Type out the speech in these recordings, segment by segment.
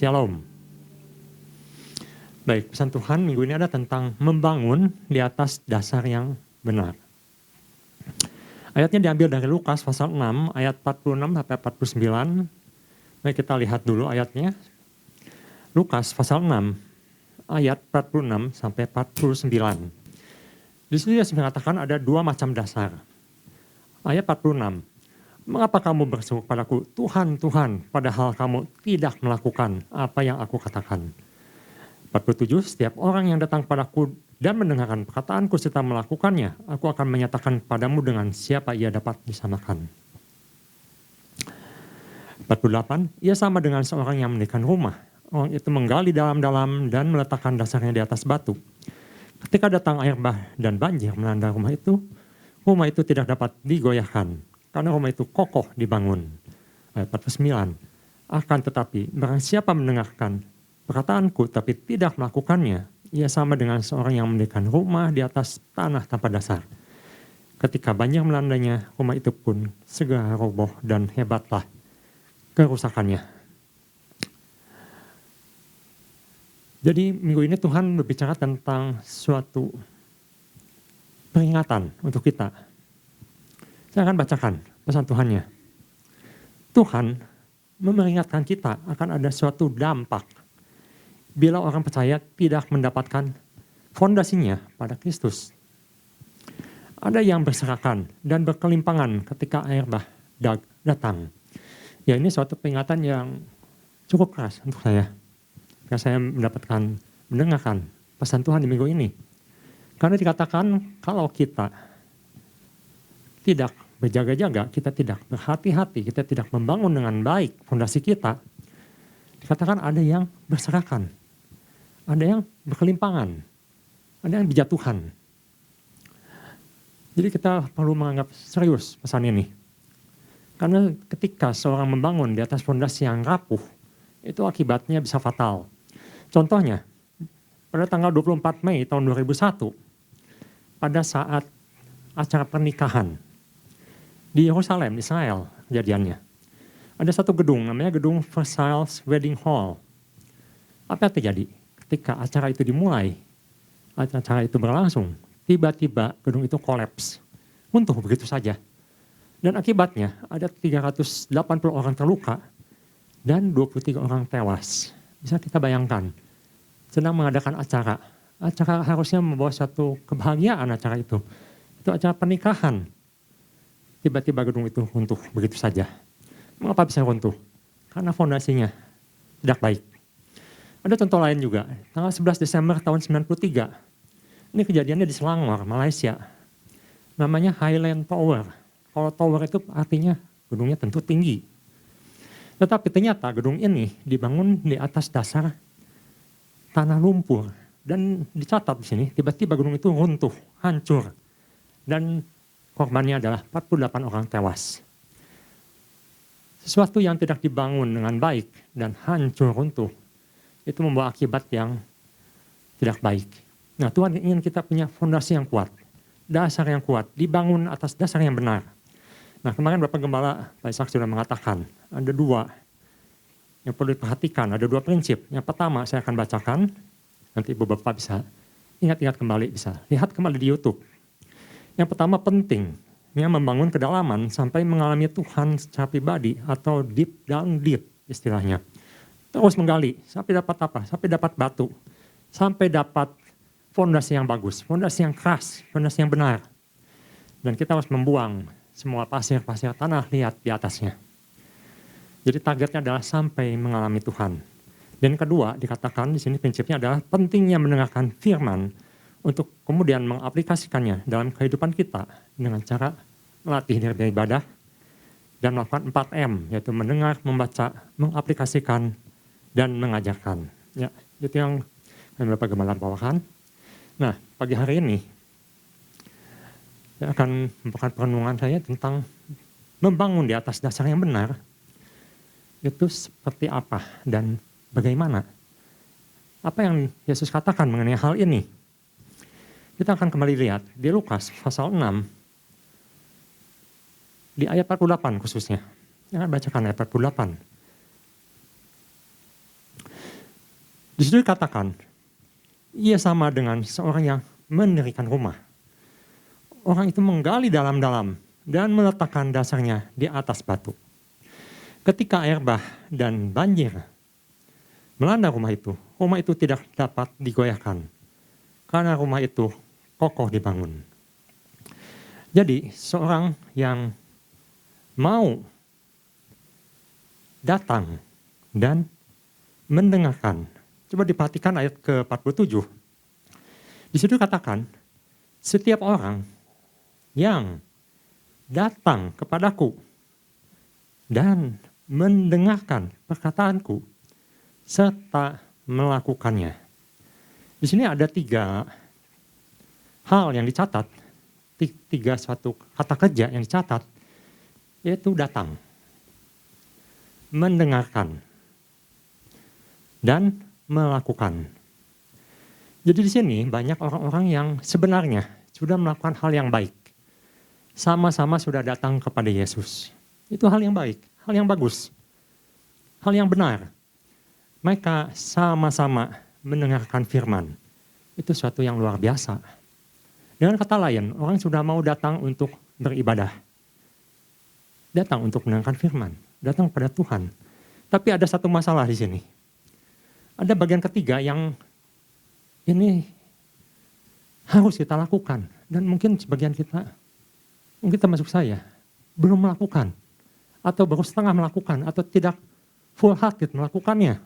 Shalom. Baik, pesan Tuhan minggu ini ada tentang membangun di atas dasar yang benar. Ayatnya diambil dari Lukas pasal 6 ayat 46 sampai 49. Mari kita lihat dulu ayatnya. Lukas pasal 6 ayat 46 sampai 49. Di situ Yesus mengatakan ada dua macam dasar. Ayat 46. Mengapa kamu berseru padaku, Tuhan, Tuhan, padahal kamu tidak melakukan apa yang aku katakan. 47, setiap orang yang datang padaku dan mendengarkan perkataanku serta melakukannya, aku akan menyatakan padamu dengan siapa ia dapat disamakan. 48, ia sama dengan seorang yang mendirikan rumah. Orang itu menggali dalam-dalam dan meletakkan dasarnya di atas batu. Ketika datang air bah dan banjir melanda rumah itu tidak dapat digoyahkan, karena rumah itu kokoh dibangun. Ayat 49, akan tetapi barang siapa mendengarkan perkataanku tapi tidak melakukannya, ia sama dengan seorang yang mendirikan rumah di atas tanah tanpa dasar. Ketika banjir melandanya, rumah itu pun segera roboh dan hebatlah kerusakannya. Jadi minggu ini Tuhan berbicara tentang suatu peringatan untuk kita. Saya akan bacakan pesan Tuhannya. Tuhan memperingatkan kita akan ada suatu dampak bila orang percaya tidak mendapatkan fondasinya pada Kristus. Ada yang berserakan dan berkelimpangan ketika air bah datang. Ya, ini suatu peringatan yang cukup keras untuk saya. Karena saya mendengarkan pesan Tuhan di minggu ini. Karena dikatakan kalau kita tidak berjaga-jaga, kita tidak berhati-hati, kita tidak membangun dengan baik fondasi kita, dikatakan ada yang berserakan. Ada yang berkelimpangan, ada yang berjatuhan. Jadi kita perlu menganggap serius pesan ini. Karena ketika seorang membangun di atas fondasi yang rapuh, itu akibatnya bisa fatal. Contohnya, pada tanggal 24 Mei tahun 2001, pada saat acara pernikahan di Yerusalem, Israel, kejadiannya. Ada satu gedung, namanya gedung Versailles Wedding Hall. Apa yang terjadi? Ketika acara itu dimulai, acara itu berlangsung, tiba-tiba gedung itu kolaps, runtuh begitu saja. Dan akibatnya ada 380 orang terluka dan 23 orang tewas. Bisa kita bayangkan, sedang mengadakan acara. Acara harusnya membawa satu kebahagiaan acara itu. Itu acara pernikahan. Tiba-tiba gedung itu runtuh begitu saja. Mengapa bisa runtuh? Karena fondasinya tidak baik. Ada contoh lain juga, tanggal 11 Desember tahun 93. Ini kejadiannya di Selangor, Malaysia. Namanya Highland Tower. Kalau tower itu artinya gedungnya tentu tinggi. Tetapi ternyata gedung ini dibangun di atas dasar tanah lumpur. Dan dicatat di sini, tiba-tiba gedung itu runtuh, hancur. Dan korbannya adalah 48 orang tewas. Sesuatu yang tidak dibangun dengan baik dan hancur runtuh, itu membawa akibat yang tidak baik. Nah, Tuhan ingin kita punya fondasi yang kuat, dasar yang kuat, dibangun atas dasar yang benar. Nah, kemarin Bapak Gembala, Pak Ishak sudah mengatakan, ada dua yang perlu diperhatikan, ada dua prinsip. Yang pertama saya akan bacakan, nanti Ibu Bapak bisa ingat-ingat kembali, bisa lihat kembali di YouTube. Yang pertama penting, membangun kedalaman sampai mengalami Tuhan secara pribadi atau deep down deep istilahnya. Terus menggali, sampai dapat apa? Sampai dapat batu, sampai dapat fondasi yang bagus, fondasi yang keras, fondasi yang benar. Dan kita harus membuang semua pasir-pasir tanah liat di atasnya. Jadi targetnya adalah sampai mengalami Tuhan. Dan kedua, dikatakan di sini prinsipnya adalah pentingnya mendengarkan firman untuk kemudian mengaplikasikannya dalam kehidupan kita dengan cara melatih diri beribadah dan melakukan 4M, yaitu mendengar, membaca, mengaplikasikan, dan mengajarkan. Ya, itu yang Bapak Gembala bawakan. Nah, pagi hari ini saya akan membuka perenungan saya tentang membangun di atas dasar yang benar. Itu seperti apa dan bagaimana? Apa yang Yesus katakan mengenai hal ini? Kita akan kembali lihat di Lukas pasal 6, di ayat 48 khususnya. Saya akan bacakan ayat 48. Di situ dikatakan, ia sama dengan seorang yang mendirikan rumah. Orang itu menggali dalam-dalam dan meletakkan dasarnya di atas batu. Ketika air bah dan banjir melanda rumah itu tidak dapat digoyahkan karena rumah itu kokoh dibangun. Jadi seorang yang mau datang dan mendengarkan. Coba diperhatikan ayat ke-47. Di situ katakan, setiap orang yang datang kepadaku dan mendengarkan perkataanku serta melakukannya. Di sini ada 3 hal yang dicatat, 3 suatu kata kerja yang dicatat, yaitu datang, mendengarkan, dan melakukan. Jadi di sini banyak orang-orang yang sebenarnya sudah melakukan hal yang baik. Sama-sama sudah datang kepada Yesus. Itu hal yang baik, hal yang bagus, hal yang benar. Mereka sama-sama mendengarkan firman. Itu suatu yang luar biasa. Dengan kata lain, orang sudah mau datang untuk beribadah. Datang untuk mendengarkan firman, datang pada Tuhan. Tapi ada satu masalah di sini. Ada bagian ketiga yang ini harus kita lakukan. Dan mungkin sebagian kita, mungkin termasuk saya, belum melakukan. Atau baru setengah melakukan, atau tidak full hearted melakukannya.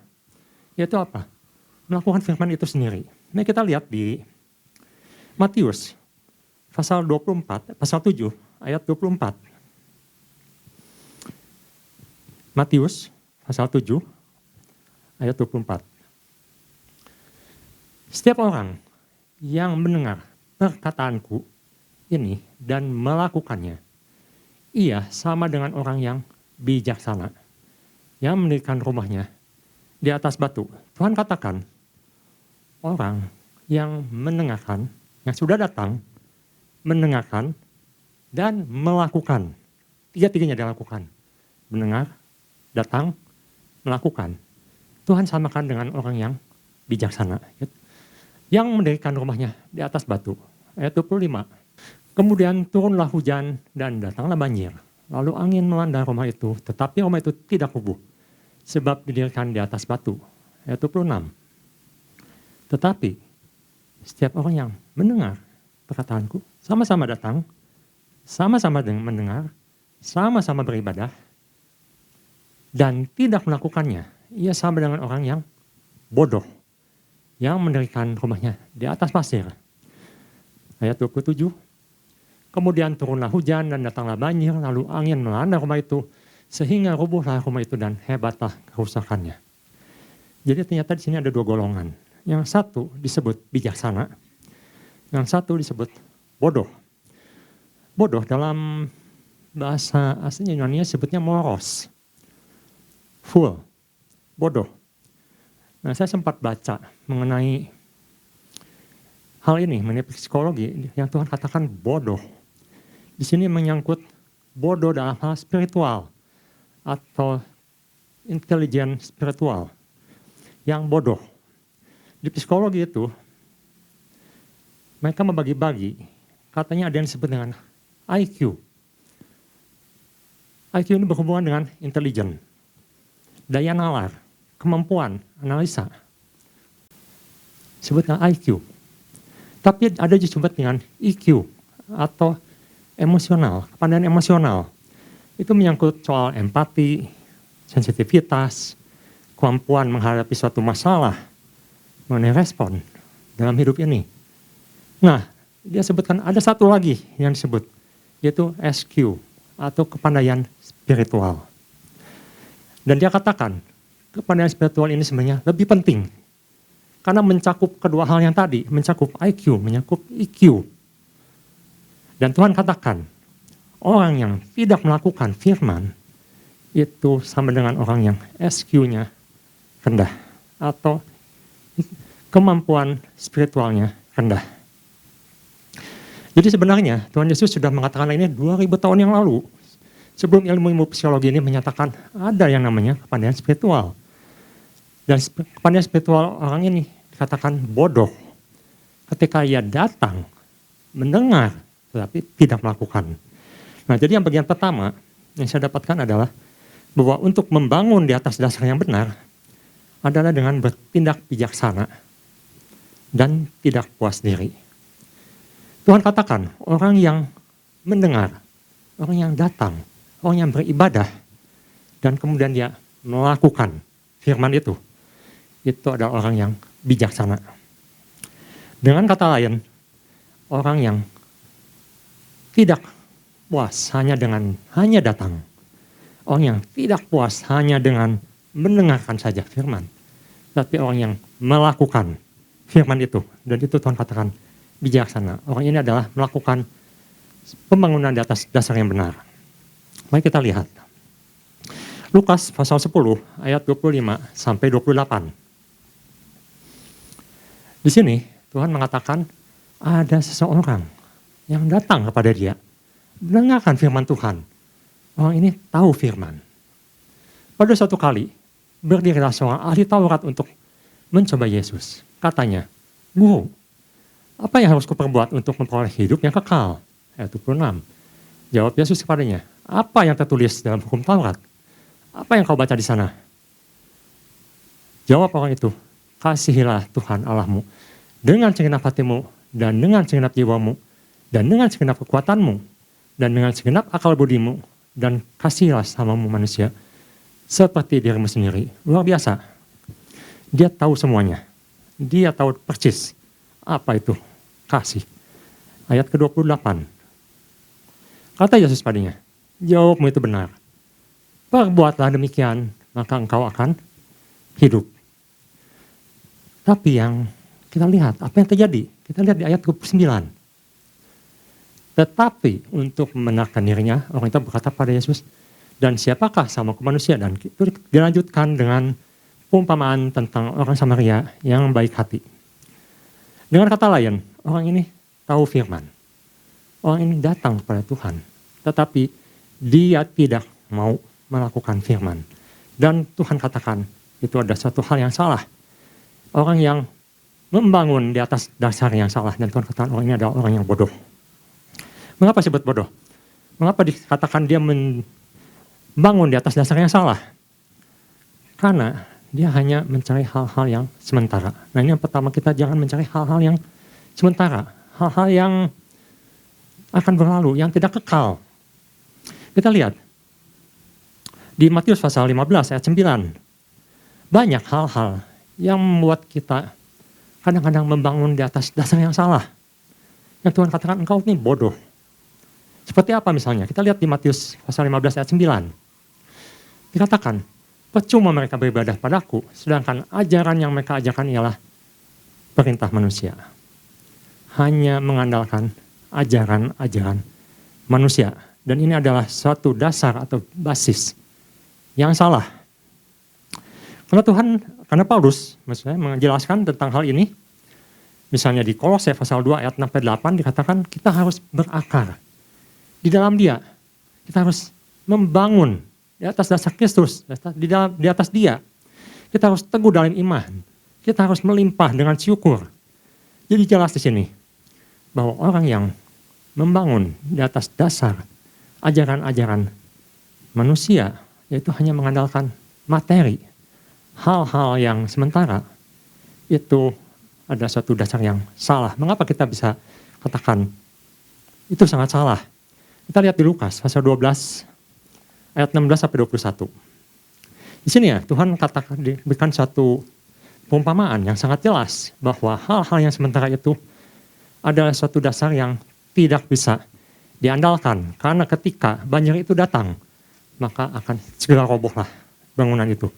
Yaitu apa? Melakukan firman itu sendiri. Ini kita lihat di Matius pasal 24, pasal 7, ayat 24. Matius pasal 7, ayat 24. Setiap orang yang mendengar perkataanku ini dan melakukannya, ia sama dengan orang yang bijaksana, yang mendirikan rumahnya di atas batu. Tuhan katakan, orang yang mendengarkan, yang sudah datang, mendengarkan, dan melakukan. 3-tiganya dilakukan. Mendengar, datang, melakukan. Tuhan samakan dengan orang yang bijaksana. Yang mendirikan rumahnya di atas batu. Ayat 25. Kemudian turunlah hujan dan datanglah banjir. Lalu angin melanda rumah itu, tetapi rumah itu tidak rubuh. Sebab didirikan di atas batu. Ayat 26. Tetapi setiap orang yang mendengar perkataanku, sama-sama datang, sama-sama mendengar, sama-sama beribadah, dan tidak melakukannya, ia sama dengan orang yang bodoh, yang mendirikan rumahnya di atas pasir. Ayat 27. Kemudian turunlah hujan dan datanglah banjir, lalu angin melanda rumah itu, sehingga rubuhlah rumah itu dan hebatlah kerusakannya. Jadi ternyata di sini ada 2 golongan. Yang satu disebut bijaksana, yang satu disebut bodoh. Bodoh dalam bahasa aslinya Yunani sebutnya moros. Fool, bodoh. Nah, saya sempat baca mengenai hal ini, mengenai psikologi yang Tuhan katakan bodoh. Di sini menyangkut bodoh dalam hal spiritual atau intelijen spiritual yang bodoh. Di psikologi itu mereka membagi-bagi, katanya ada yang disebut dengan IQ. IQ ini berhubungan dengan intelijen, daya nalar, kemampuan, analisa. Sebutnya IQ. Tapi ada juga disebut dengan EQ atau emosional, kepandaian emosional. Itu menyangkut soal empati, sensitivitas, kemampuan menghadapi suatu masalah, mengenai respon dalam hidup ini. Nah, dia sebutkan ada satu lagi yang disebut, yaitu SQ atau kepandaian spiritual. Dan dia katakan, kepandaian spiritual ini sebenarnya lebih penting. Karena mencakup kedua hal yang tadi, mencakup IQ, mencakup EQ. Dan Tuhan katakan, orang yang tidak melakukan firman, itu sama dengan orang yang SQ-nya rendah. Atau kemampuan spiritualnya rendah. Jadi sebenarnya Tuhan Yesus sudah mengatakan ini 2000 tahun yang lalu. Sebelum ilmu psikologi ini menyatakan ada yang namanya kepandaian spiritual. Dan kepada spiritual orang ini dikatakan bodoh ketika ia datang, mendengar, tetapi tidak melakukan. Nah, jadi yang bagian pertama yang saya dapatkan adalah bahwa untuk membangun di atas dasar yang benar adalah dengan bertindak bijaksana dan tidak puas diri. Tuhan katakan orang yang mendengar, orang yang datang, orang yang beribadah, dan kemudian dia melakukan firman itu adalah orang yang bijaksana. Dengan kata lain, orang yang tidak puas hanya datang. Orang yang tidak puas hanya dengan mendengarkan saja firman. Tapi orang yang melakukan firman itu. Dan itu Tuhan katakan bijaksana. Orang ini adalah melakukan pembangunan di atas dasar yang benar. Mari kita lihat. Lukas pasal 10 ayat 25 sampai 28. Di sini Tuhan mengatakan ada seseorang yang datang kepada dia, mendengarkan firman Tuhan. Orang ini tahu firman. Pada suatu kali, berdirilah seorang ahli Taurat untuk mencoba Yesus. Katanya, Guru, apa yang harus kuperbuat untuk memperoleh hidup yang kekal? Ayat 26. Jawab Yesus kepadanya, apa yang tertulis dalam hukum Taurat? Apa yang kau baca di sana? Jawab orang itu, kasihilah Tuhan Allahmu dengan segenap hatimu dan dengan segenap jiwamu dan dengan segenap kekuatanmu dan dengan segenap akal budimu dan kasihilah samamu manusia seperti dirimu sendiri. Luar biasa. Dia tahu semuanya. Dia tahu persis apa itu kasih. Ayat ke-28. Kata Yesus padanya, jawabmu itu benar. Perbuatlah demikian, maka engkau akan hidup. Tapi yang kita lihat, apa yang terjadi? Kita lihat di ayat 29. Tetapi untuk membenarkan dirinya, orang itu berkata pada Yesus, dan siapakah samaku manusia? Dan itu dilanjutkan dengan perumpamaan tentang orang Samaria yang baik hati. Dengan kata lain, orang ini tahu firman. Orang ini datang kepada Tuhan, tetapi dia tidak mau melakukan firman. Dan Tuhan katakan, itu ada satu hal yang salah. Orang yang membangun di atas dasar yang salah. Dan Tuhan katakan orang ini adalah orang yang bodoh. Mengapa disebut bodoh? Mengapa dikatakan dia membangun di atas dasar yang salah? Karena dia hanya mencari hal-hal yang sementara. Nah, ini yang pertama, kita jangan mencari hal-hal yang sementara. Hal-hal yang akan berlalu, yang tidak kekal. Kita lihat. Di Matius pasal 15 ayat 9. Banyak hal-hal yang membuat kita kadang-kadang membangun di atas dasar yang salah. Yang Tuhan katakan engkau ini bodoh. Seperti apa misalnya? Kita lihat di Matius pasal 15 ayat 9. Dikatakan, percuma mereka beribadah padaku, sedangkan ajaran yang mereka ajarkan ialah perintah manusia. Hanya mengandalkan ajaran-ajaran manusia. Dan ini adalah suatu dasar atau basis yang salah. Karena Paulus maksudnya menjelaskan tentang hal ini, misalnya di Kolose pasal 2 ayat 6-8 dikatakan kita harus berakar di dalam dia. Kita harus membangun di atas dasar Kristus, di atas dia. Kita harus teguh dalam iman. Kita harus melimpah dengan syukur. Jadi jelas di sini bahwa orang yang membangun di atas dasar ajaran-ajaran manusia, yaitu hanya mengandalkan materi, hal-hal yang sementara, itu ada suatu dasar yang salah. Mengapa kita bisa katakan itu sangat salah? Kita lihat di Lukas pasal 12 ayat 16-21. Di sini ya Tuhan katakan diberikan satu perumpamaan yang sangat jelas bahwa hal-hal yang sementara itu adalah suatu dasar yang tidak bisa diandalkan, karena ketika banjir itu datang, maka akan segera robohlah bangunan itu.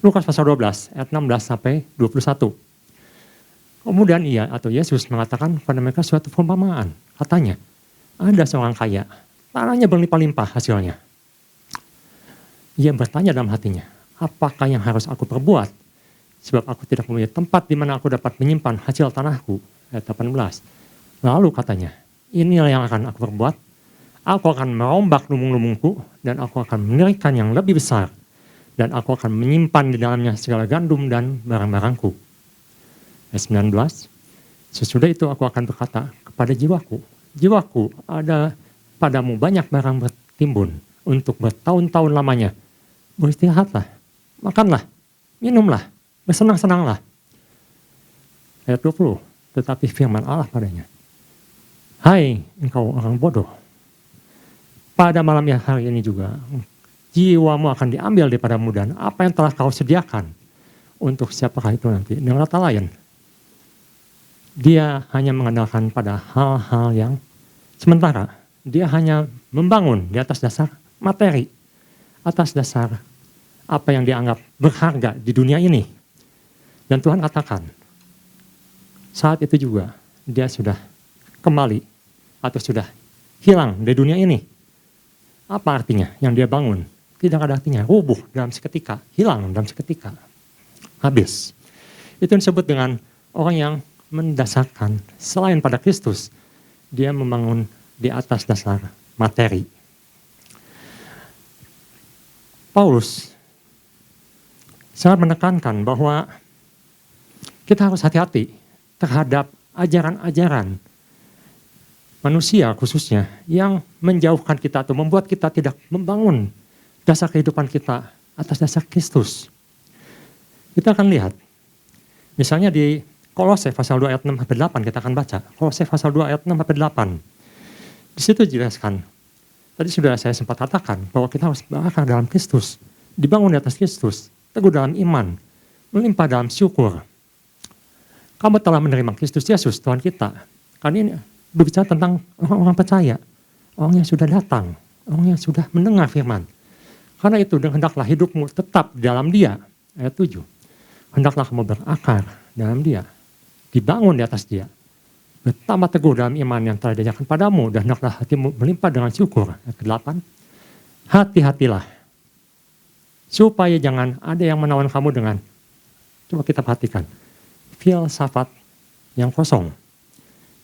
Lukas pasal 12 ayat 16-21. Kemudian Yesus mengatakan kepada mereka suatu perumpamaan. Katanya, ada seorang kaya, tanahnya berlimpah-limpah hasilnya. Ia bertanya dalam hatinya, apakah yang harus aku perbuat? Sebab aku tidak mempunyai tempat di mana aku dapat menyimpan hasil tanahku. Ayat 18. Lalu katanya, inilah yang akan aku perbuat. Aku akan merombak lumbung-lumbungku dan aku akan mendirikan yang lebih besar. dan aku akan menyimpan di dalamnya segala gandum dan barang-barangku. Ayat 19, sesudah itu aku akan berkata kepada jiwaku, jiwaku, ada padamu banyak barang bertimbun untuk bertahun-tahun lamanya. Beristirahatlah, makanlah, minumlah, bersenang-senanglah. Ayat 20, tetapi firman Allah padanya, hai engkau orang bodoh, pada malam hari ini juga jiwamu akan diambil daripadamu dan apa yang telah kau sediakan untuk siapakah itu nanti. Dengan kata lain, dia hanya mengandalkan pada hal-hal yang sementara. Dia hanya membangun di atas dasar materi, atas dasar apa yang dianggap berharga di dunia ini. Dan Tuhan katakan, saat itu juga dia sudah kembali atau sudah hilang dari dunia ini. Apa artinya yang dia bangun? Tidak ada artinya, rubuh dalam seketika, hilang dalam seketika, habis. Itu yang disebut dengan orang yang mendasarkan selain pada Kristus, dia membangun di atas dasar materi. Paulus sangat menekankan bahwa kita harus hati-hati terhadap ajaran-ajaran manusia khususnya yang menjauhkan kita atau membuat kita tidak membangun dasar kehidupan kita atas dasar Kristus. Kita akan lihat, misalnya di Kolose pasal 2 ayat 6-8 kita akan baca. Kolose pasal 2 ayat 6-8. Di situ dijelaskan, tadi sudah saya sempat katakan bahwa kita harus berakar dalam Kristus, dibangun di atas Kristus, teguh dalam iman, melimpah dalam syukur. Kamu telah menerima Kristus Yesus Tuhan kita. Karena ini berbicara tentang orang-orang percaya, orang yang sudah datang, orang yang sudah mendengar firman. Karena itu, hendaklah hidupmu tetap di dalam Dia. Ayat 7. Hendaklah kamu berakar dalam Dia, dibangun di atas Dia, bertambah teguh dalam iman yang telah diajarkan padamu, dan hendaklah hatimu melimpah dengan syukur. Ayat 8. Hati-hatilah, supaya jangan ada yang menawan kamu dengan, coba kita perhatikan, filsafat yang kosong.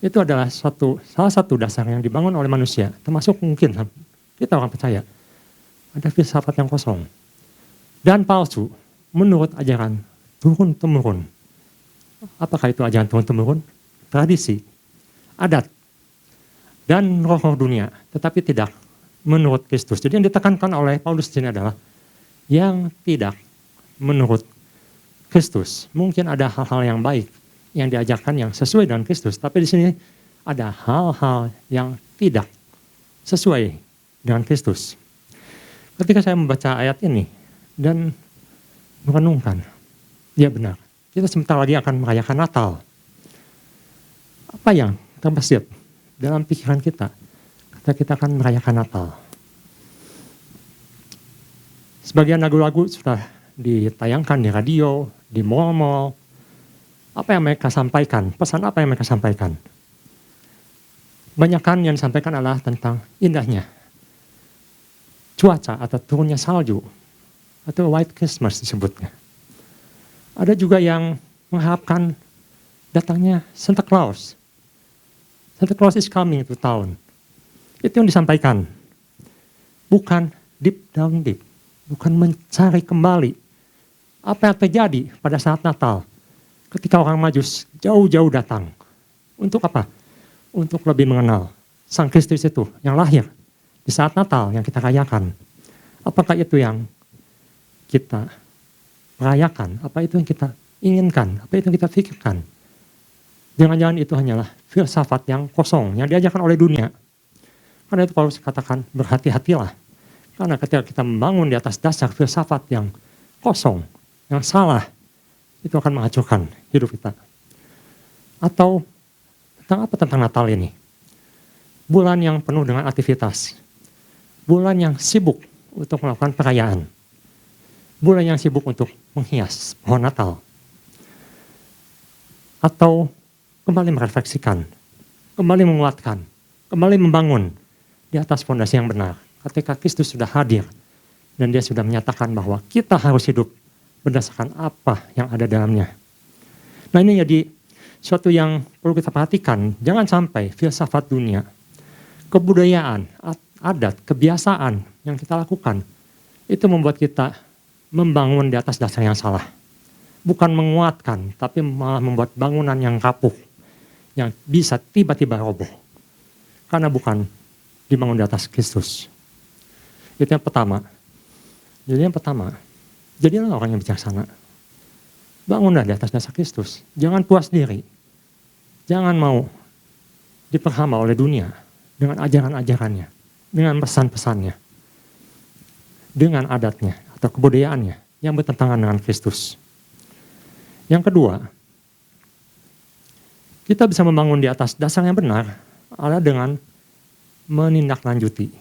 Itu adalah salah satu dasar yang dibangun oleh manusia, termasuk mungkin kita orang percaya. Ada filsafat yang kosong dan palsu menurut ajaran turun-temurun. Apakah itu ajaran turun-temurun? Tradisi, adat, dan roh-roh dunia, tetapi tidak menurut Kristus. Jadi yang ditekankan oleh Paulus di sini adalah yang tidak menurut Kristus. Mungkin ada hal-hal yang baik yang diajarkan yang sesuai dengan Kristus, tapi di sini ada hal-hal yang tidak sesuai dengan Kristus. Ketika saya membaca ayat ini dan merenungkan, ya benar, kita sebentar lagi akan merayakan Natal. Apa yang terbesit dalam pikiran kita ketika kita akan merayakan Natal? Sebagian lagu-lagu sudah ditayangkan di radio, di mall-mall. Apa yang mereka sampaikan? Pesan apa yang mereka sampaikan? Banyakan yang disampaikan adalah tentang indahnya cuaca atau turunnya salju, atau White Christmas disebutnya. Ada juga yang mengharapkan datangnya Santa Claus. Santa Claus is coming to town. Itu yang disampaikan. Bukan deep down deep. Bukan mencari kembali apa yang terjadi pada saat Natal. Ketika orang Majus jauh-jauh datang. Untuk apa? Untuk lebih mengenal Sang Kristus itu yang lahir di saat Natal yang kita rayakan. Apakah itu yang kita rayakan? Apa itu yang kita inginkan? Apa itu yang kita pikirkan? Jangan-jangan itu hanyalah filsafat yang kosong, yang diajarkan oleh dunia. Karena itu Paulus katakan, berhati-hatilah. Karena ketika kita membangun di atas dasar filsafat yang kosong, yang salah, itu akan menghancurkan hidup kita. Atau tentang Natal ini? Bulan yang penuh dengan aktivitas. Bulan yang sibuk untuk melakukan perayaan. Bulan yang sibuk untuk menghias pohon Natal. Atau kembali merefleksikan, kembali menguatkan, kembali membangun di atas fondasi yang benar. Ketika Kristus sudah hadir dan dia sudah menyatakan bahwa kita harus hidup berdasarkan apa yang ada dalamnya. Nah, ini jadi suatu yang perlu kita perhatikan. Jangan sampai filsafat dunia, kebudayaan, adat, kebiasaan yang kita lakukan itu membuat kita membangun di atas dasar yang salah. Bukan menguatkan, tapi malah membuat bangunan yang rapuh, yang bisa tiba-tiba roboh. Karena bukan dibangun di atas Kristus. Itu yang pertama. Jadi yang pertama, jadilah orang yang bijaksana. Bangunlah di atas dasar Kristus. Jangan puas diri. Jangan mau diperhamba oleh dunia dengan ajaran-ajarannya, dengan pesan-pesannya, dengan adatnya atau kebudayaannya yang bertentangan dengan Kristus. Yang kedua, kita bisa membangun di atas dasar yang benar adalah dengan menindaklanjuti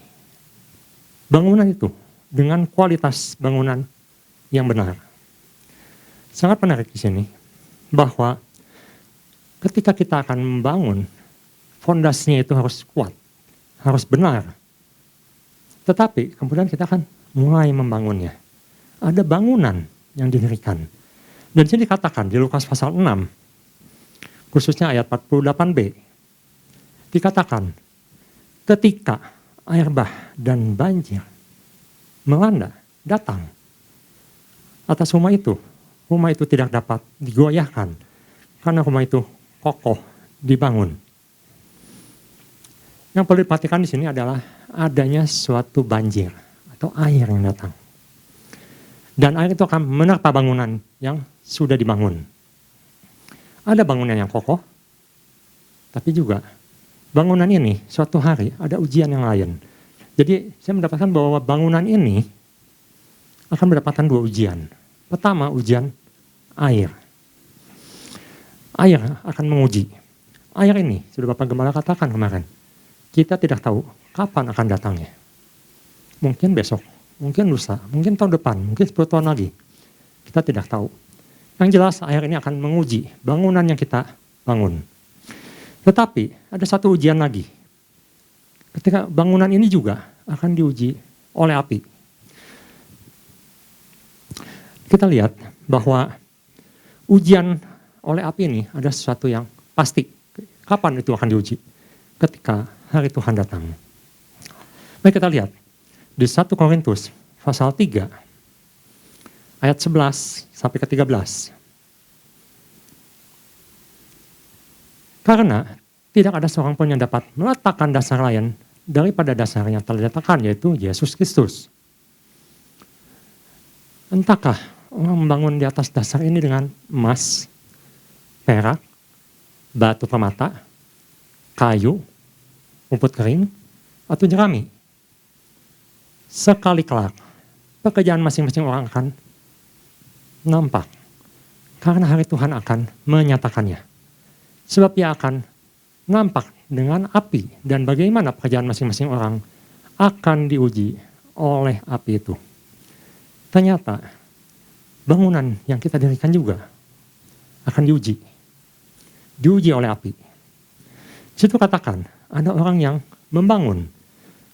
bangunan itu dengan kualitas bangunan yang benar. Sangat menarik di sini bahwa ketika kita akan membangun, fondasinya itu harus kuat, harus benar. Tetapi kemudian kita akan mulai membangunnya. Ada bangunan yang didirikan. Dan sini dikatakan di Lukas pasal 6, khususnya ayat 48b, dikatakan ketika air bah dan banjir melanda, datang atas rumah itu tidak dapat digoyahkan karena rumah itu kokoh dibangun. Yang perlu diperhatikan di sini adalah adanya suatu banjir atau air yang datang. Dan air itu akan menerpa bangunan yang sudah dibangun. Ada bangunan yang kokoh, tapi juga bangunan ini suatu hari ada ujian yang lain. Jadi saya mendapatkan bahwa bangunan ini akan mendapatkan 2 ujian. Pertama, ujian air. Air akan menguji. Air ini, sudah Bapak Gembala katakan kemarin, kita tidak tahu kapan akan datangnya. Mungkin besok, mungkin lusa, mungkin tahun depan, mungkin 10 tahun lagi. Kita tidak tahu. Yang jelas air ini akan menguji bangunan yang kita bangun. Tetapi ada satu ujian lagi. Ketika bangunan ini juga akan diuji oleh api. Kita lihat bahwa ujian oleh api ini ada sesuatu yang pasti. Kapan itu akan diuji? Ketika hari Tuhan datang. Mari kita lihat di 1 Korintus pasal 3 ayat 11 sampai ke 13. Karena tidak ada seorang pun yang dapat meletakkan dasar lain daripada dasar yang telah diletakkan, yaitu Yesus Kristus. Entahkah orang membangun di atas dasar ini dengan emas, perak, batu permata, kayu, rumput kering, atau jerami. Sekali kelak, pekerjaan masing-masing orang akan nampak. Karena hari Tuhan akan menyatakannya. Sebab ia akan nampak dengan api. Dan bagaimana pekerjaan masing-masing orang akan diuji oleh api itu. Ternyata bangunan yang kita dirikan juga akan diuji. Diuji oleh api. Situ katakan ada orang yang membangun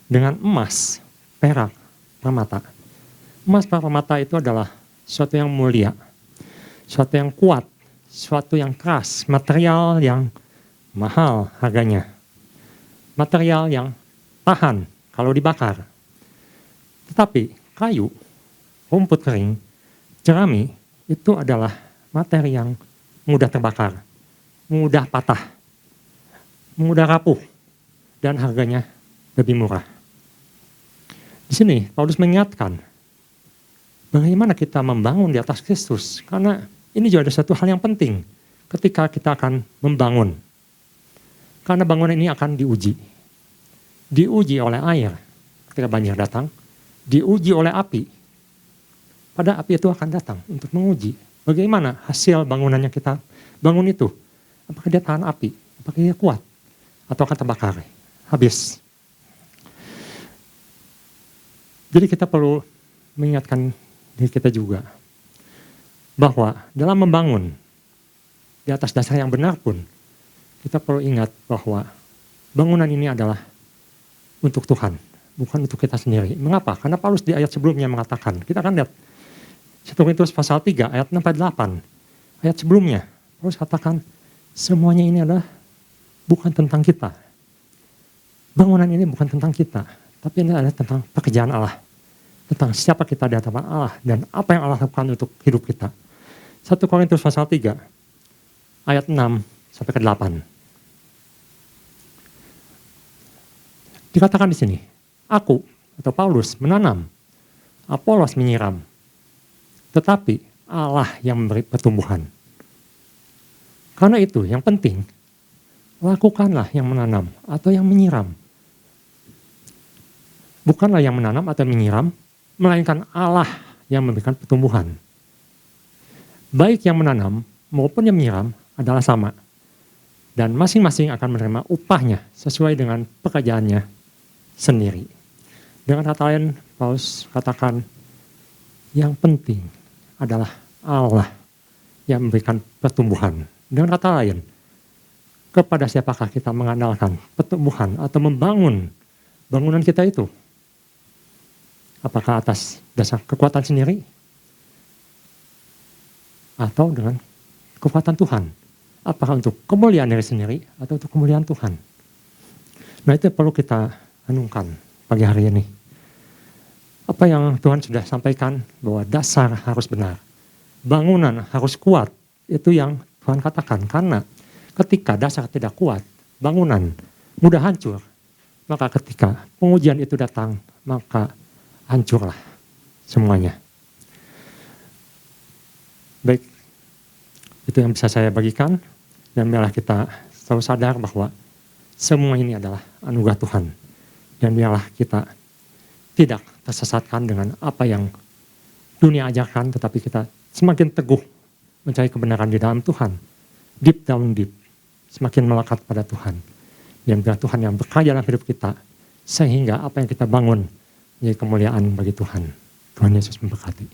dengan emas, perak, permata. Emas, perak, permata itu adalah sesuatu yang mulia, sesuatu yang kuat, sesuatu yang keras, material yang mahal harganya. Material yang tahan kalau dibakar. Tetapi kayu, rumput kering, jerami itu adalah materi yang mudah terbakar, mudah patah, mudah rapuh, dan harganya lebih murah. Di sini Paulus mengingatkan bagaimana kita membangun di atas Kristus, karena ini juga ada satu hal yang penting ketika kita akan membangun. Karena bangunan ini akan diuji. Diuji oleh air ketika banjir datang, diuji oleh api. Pada api itu akan datang untuk menguji bagaimana hasil bangunan yang kita bangun itu. Apakah dia tahan api, apakah dia kuat, atau akan terbakar, habis. Jadi kita perlu mengingatkan diri kita juga bahwa dalam membangun di atas dasar yang benar pun kita perlu ingat bahwa bangunan ini adalah untuk Tuhan, bukan untuk kita sendiri. Mengapa? Karena Paulus di ayat sebelumnya mengatakan, kita akan lihat 1 Korintus pasal 3 ayat 6-8. Ayat sebelumnya Paulus katakan semuanya ini adalah bukan tentang kita. Bangunan ini bukan tentang kita, tapi ini adalah tentang pekerjaan Allah. tentang siapa kita di hadapan Allah dan apa yang Allah lakukan untuk hidup kita. 1 Korintus pasal 3 ayat 6 sampai ke 8. Dikatakan di sini, aku atau Paulus menanam, Apolos menyiram, tetapi Allah yang memberi pertumbuhan. Karena itu yang penting, lakukanlah yang menanam atau yang menyiram. Bukanlah yang menanam atau menyiram, melainkan Allah yang memberikan pertumbuhan. Baik yang menanam maupun yang menyiram adalah sama. Dan masing-masing akan menerima upahnya sesuai dengan pekerjaannya sendiri. Dengan kata lain, Paulus katakan yang penting adalah Allah yang memberikan pertumbuhan. Dengan kata lain, kepada siapakah kita mengandalkan pertumbuhan atau membangun bangunan kita itu? Apakah atas dasar kekuatan sendiri? Atau dengan kekuatan Tuhan? Apakah untuk kemuliaan diri sendiri atau untuk kemuliaan Tuhan? Nah, itu perlu kita renungkan pagi hari ini. Apa yang Tuhan sudah sampaikan bahwa dasar harus benar. Bangunan harus kuat. Itu yang Tuhan katakan. Karena ketika dasar tidak kuat, bangunan mudah hancur. Maka ketika pengujian itu datang, maka hancurlah semuanya. Baik, itu yang bisa saya bagikan. Dan biarlah kita selalu sadar bahwa semua ini adalah anugerah Tuhan. Dan biarlah kita tidak tersesatkan dengan apa yang dunia ajarkan, tetapi kita semakin teguh mencari kebenaran di dalam Tuhan. Deep down deep, semakin melekat pada Tuhan. Dan biar Tuhan yang bekerja dalam hidup kita, sehingga apa yang kita bangun menjadi kemuliaan bagi Tuhan. Tuhan Yesus memberkati.